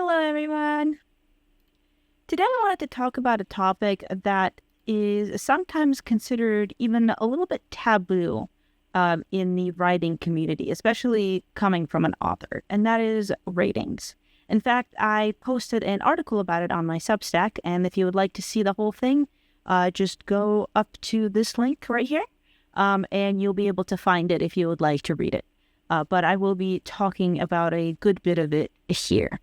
Hello, everyone. Today I wanted to talk about a topic that is sometimes considered even a little bit taboo in the writing community, especially coming from an author, and that is ratings. In fact, I posted an article about it on my Substack, and if you would like to see the whole thing, just go up to this link right here, and you'll be able to find it if you would like to read it. But I will be talking about a good bit of it here.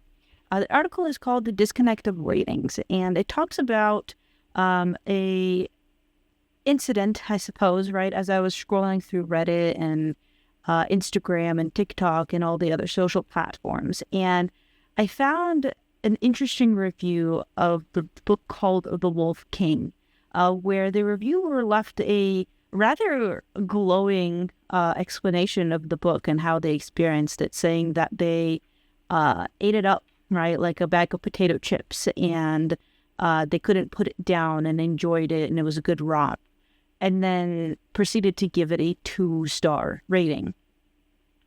The article is called "The Disconnect of Ratings," and it talks about a incident, I suppose, right? As I was scrolling through Reddit and Instagram and TikTok and all the other social platforms, and I found an interesting review of the book called The Wolf King, where the reviewer left a rather glowing explanation of the book and how they experienced it, saying that they ate it up, right, like a bag of potato chips, and they couldn't put it down and enjoyed it, and it was a good romp, and then proceeded to give it a 2-star rating.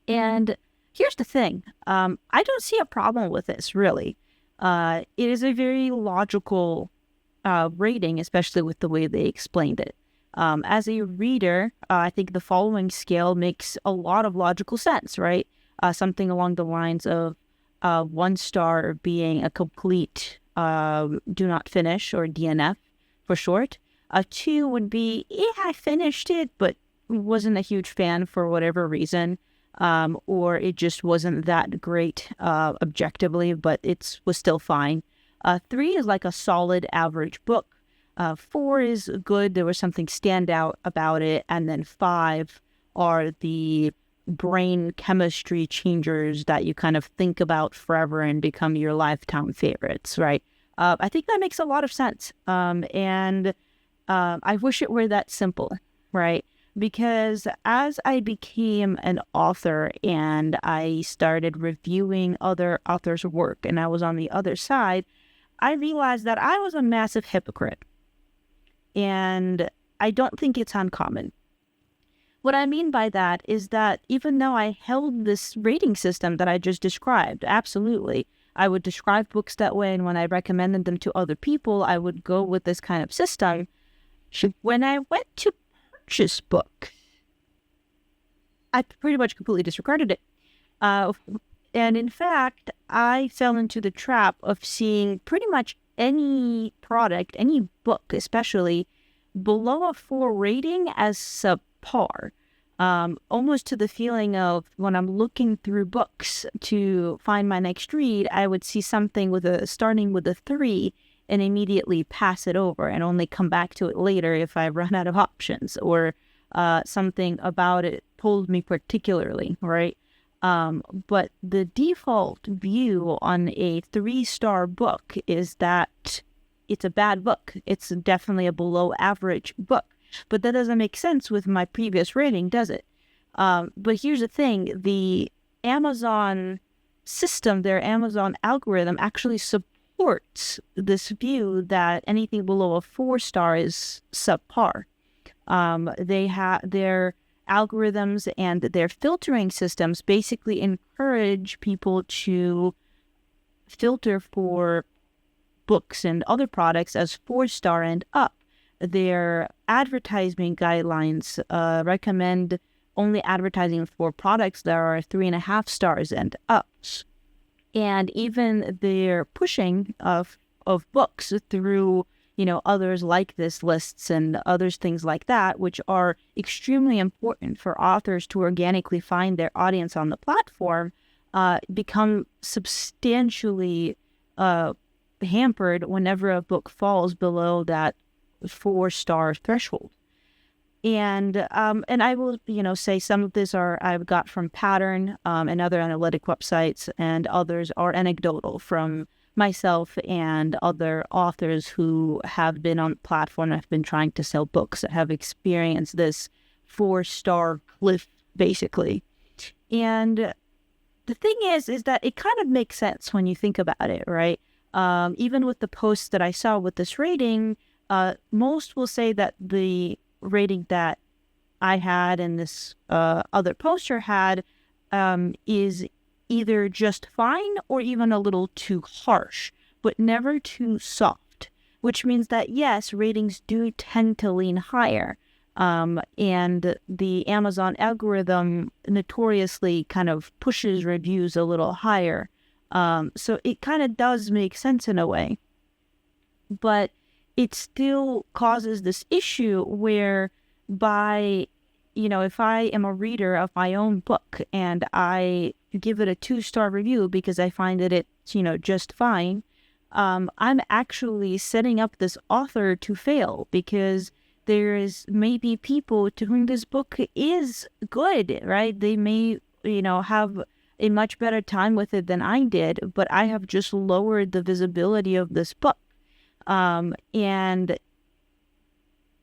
And here's the thing. I don't see a problem with this, really. It is a very logical rating, especially with the way they explained it. As a reader, I think the following scale makes a lot of logical sense, right? Something along the lines of 1 star being a complete do not finish, or DNF for short. 2 would be, yeah, I finished it, but wasn't a huge fan for whatever reason, or it just wasn't that great objectively, but it was still fine. 3 is like a solid average book. 4 is good, there was something stand out about it, and then 5 are the brain chemistry changers that you kind of think about forever and become your lifetime favorites, right? I think that makes a lot of sense. And I wish it were that simple, right? Because as I became an author and I started reviewing other authors' work and I was on the other side, I realized that I was a massive hypocrite. And I don't think it's uncommon. What I mean by that is that even though I held this rating system that I just described, absolutely, I would describe books that way, and when I recommended them to other people, I would go with this kind of system. When I went to purchase books, I pretty much completely disregarded it. And in fact, I fell into the trap of seeing pretty much any product, any book especially, below a 4 rating as subpar. Almost to the feeling of when I'm looking through books to find my next read, I would see something starting with a 3 and immediately pass it over and only come back to it later if I run out of options, or something about it pulled me particularly, right? But the default view on a 3-star book is that it's a bad book. It's definitely a below average book. But that doesn't make sense with my previous rating, does it? But here's the thing. The Amazon system, their Amazon algorithm, actually supports this view that anything below a 4-star is subpar. They have their algorithms and their filtering systems basically encourage people to filter for books and other products as 4-star and up. Their advertising guidelines recommend only advertising for products that are 3.5 stars and up. And even their pushing of books through others like this lists and others, things like that, which are extremely important for authors to organically find their audience on the platform, become substantially hampered whenever a book falls below that 4-star threshold. And I will, say some of this I've got from Pattern and other analytic websites, and others are anecdotal from myself and other authors who have been on the platform and have been trying to sell books that have experienced this 4-star cliff, basically. And the thing is that it kind of makes sense when you think about it, right? Even with the posts that I saw with this rating, most will say that the rating that I had and this other poster had is either just fine or even a little too harsh, but never too soft, which means that yes, ratings do tend to lean higher. And the Amazon algorithm notoriously kind of pushes reviews a little higher. So it kind of does make sense in a way. But it still causes this issue where if I am a reader of my own book and I give it a 2-star review because I find that it's, just fine, I'm actually setting up this author to fail because there's maybe people to whom this book is good, right? They may, have a much better time with it than I did, but I have just lowered the visibility of this book. And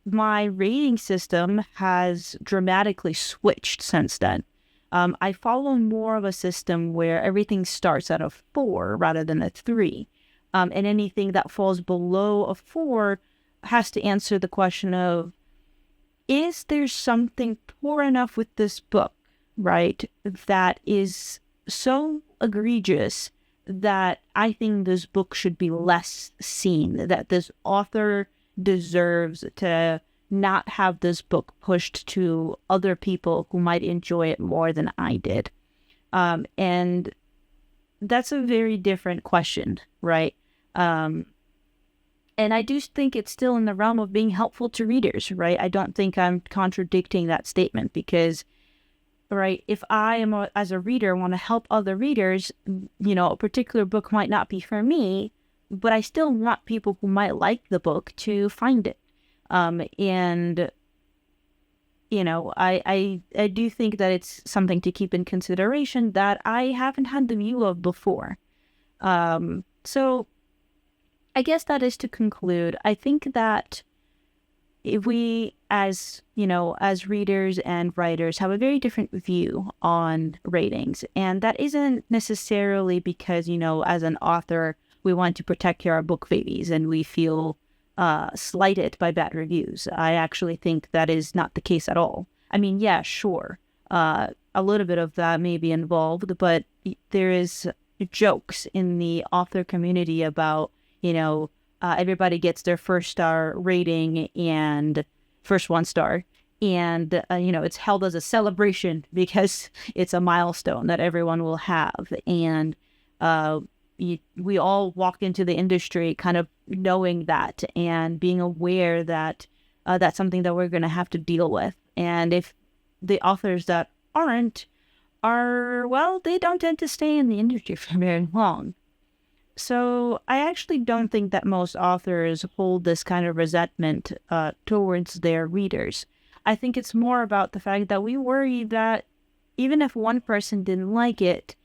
my rating system has dramatically switched since then. I follow more of a system where everything starts at a 4 rather than a 3. And anything that falls below a 4 has to answer the question of, is there something poor enough with this book, right, that is so egregious that I think this book should be less seen, that this author deserves to not have this book pushed to other people who might enjoy it more than I did. And that's a very different question, right? And I do think it's still in the realm of being helpful to readers, right? I don't think I'm contradicting that statement because, right, if I am, as a reader, want to help other readers, a particular book might not be for me, but I still want people who might like the book to find it. And I do think that it's something to keep in consideration that I haven't had the view of before. So I guess that is to conclude. I think that if we, as readers and writers, have a very different view on ratings, and that isn't necessarily because, as an author, we want to protect our book babies and we feel slighted by bad reviews. I actually think that is not the case at all. I mean, yeah, sure, a little bit of that may be involved, but there is jokes in the author community about, everybody gets their first 1-star rating and first 1-star. And, it's held as a celebration because it's a milestone that everyone will have. And we all walk into the industry kind of knowing that and being aware that that's something that we're going to have to deal with. And if the authors that aren't they don't tend to stay in the industry for very long. So I actually don't think that most authors hold this kind of resentment towards their readers. I think it's more about the fact that we worry that even if one person didn't like it,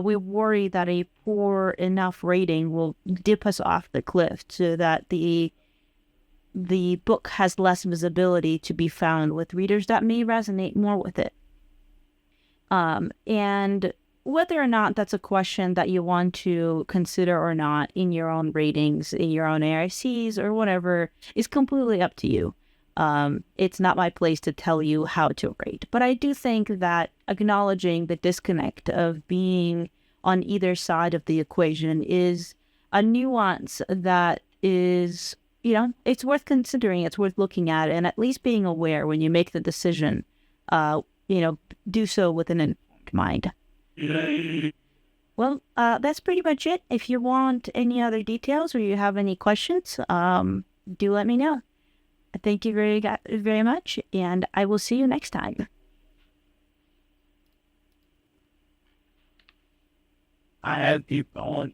we worry that a poor enough rating will dip us off the cliff so that the book has less visibility to be found with readers that may resonate more with it. And whether or not that's a question that you want to consider or not in your own ratings, in your own ARCs or whatever, is completely up to you. It's not my place to tell you how to rate. But I do think that acknowledging the disconnect of being on either side of the equation is a nuance that is, it's worth considering, it's worth looking at, and at least being aware when you make the decision, do so with an informed mind. Well, that's pretty much it. If you want any other details or you have any questions, do let me know. Thank you very, very much, and I will see you next time. I have people on.